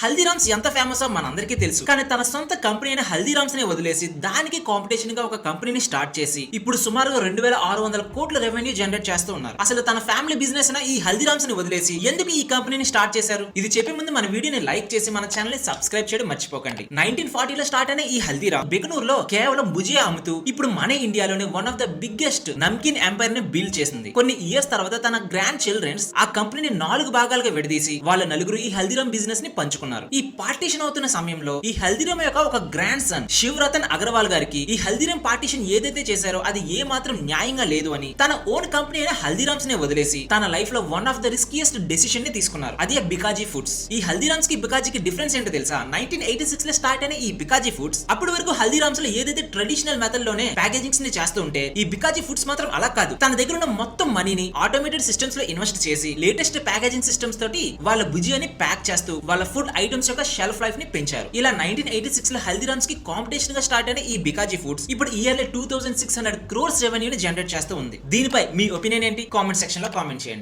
హల్దీరామ్స్ ఎంత ఫేమస్ మనందరికీ తెలుసు. కానీ తన సొంత కంపెనీ అయిన హల్దీరామ్స్ ని వదిలేసి దానికి కాంపిటీషన్ గా ఒక కంపెనీని స్టార్ట్ చేసి ఇప్పుడు సుమారుగా 2600 కోట్ల రెవెన్యూ జనరేట్ చేస్తూ ఉన్నారు. అసలు తన ఫ్యామిలీ బిజినెస్ అయిన ఈ హల్దీరామ్స్ ని వదిలేసి ఎందుకు ఈ కంపెనీని స్టార్ట్ చేశారు? ఇది చెప్పే ముందు మన వీడియోని లైక్ చేసి మన ఛానల్ ని సబ్స్క్రైబ్ చేయడం మర్చిపోకండి. 1940 లో స్టార్ట్ అయిన ఈ హల్దీరామ్ బికనూర్ లో కేవలం భుజియా అమ్ముతూ ఇప్పుడు మన ఇండియాలోని one of the biggest namkeen empire ని బిల్డ్ చేసింది. కొన్ని ఇయర్స్ తర్వాత తన గ్రాండ్ చిల్డ్రన్స్ ఆ కంపెనీని 4 భాగాలుగా విడదీసి వాళ్ళ నలుగురు ఈ హల్దీరామ్ బిజినెస్ ని పంచుకున్నారు. ఈ పార్టీషన్ అవుతున్న సమయంలో ఈ హల్దీరామ్ యొక్క ఒక గ్రాండ్ సన్ శివ్ రతన్ అగర్వాల్ గారికి ఈ హల్దీరామ్ పార్టీషన్ ఏదైతే చేశారో అది ఏ మాత్రం న్యాయంగా లేదు అని తన ఓన్ కంపెనీ అయిన హల్దీరామ్స్ ని వదిలేసి తన లైఫ్ లో వన్ ఆఫ్ ద రిస్కియస్ట్ డెసిషన్ ని తీసుకున్నారు. అదే బికాజీ ఫుడ్స్. ఈ హల్దీరామ్స్ కి బికాజీకి డిఫరెన్స్ ఏంటో తెలుసా? 1986 లో స్టార్ట్ అయిన ఈ బికాజీ ఫుడ్స్ అప్పటి వరకు హల్దీరామ్స్ లో ఏదైతే ట్రెడిషనల్ మెథడ్ లోనే ప్యాకేజింగ్స్ ని చేస్తూ ఉంటే ఈ బికాజీ ఫుడ్స్ మాత్రం అలా కాదు. తన దగ్గర ఉన్న మొత్తం మనీని ఆటోమేటెడ్ సిస్టమ్స్ లో ఇన్వెస్ట్ చేసి లేటెస్ట్ ప్యాకేజింగ్ సిస్టమ్స్ తోటి వాళ్ళ భుజియాని ప్యాక్ చేస్తూ వాళ్ళ ఫుడ్ ఐటమ్స్ యొక్క షెల్ఫ్ లైఫ్ ని పెంచారు. ఇలా 1986 లో హల్దీరామ్స్ కి కాంపిటీషన్ గా స్టార్ట్ అయిన ఈ బికాజీ ఫుడ్స్ ఇప్పుడు ఇయర్లీ 2600 crores రెవెన్యూని జనరేట్ చేస్తూ ఉంది. దీనిపై మీ ఒపీనియన్ ఏంటి? కామెంట్ సెక్షన్ లో కామెంట్ చేయండి.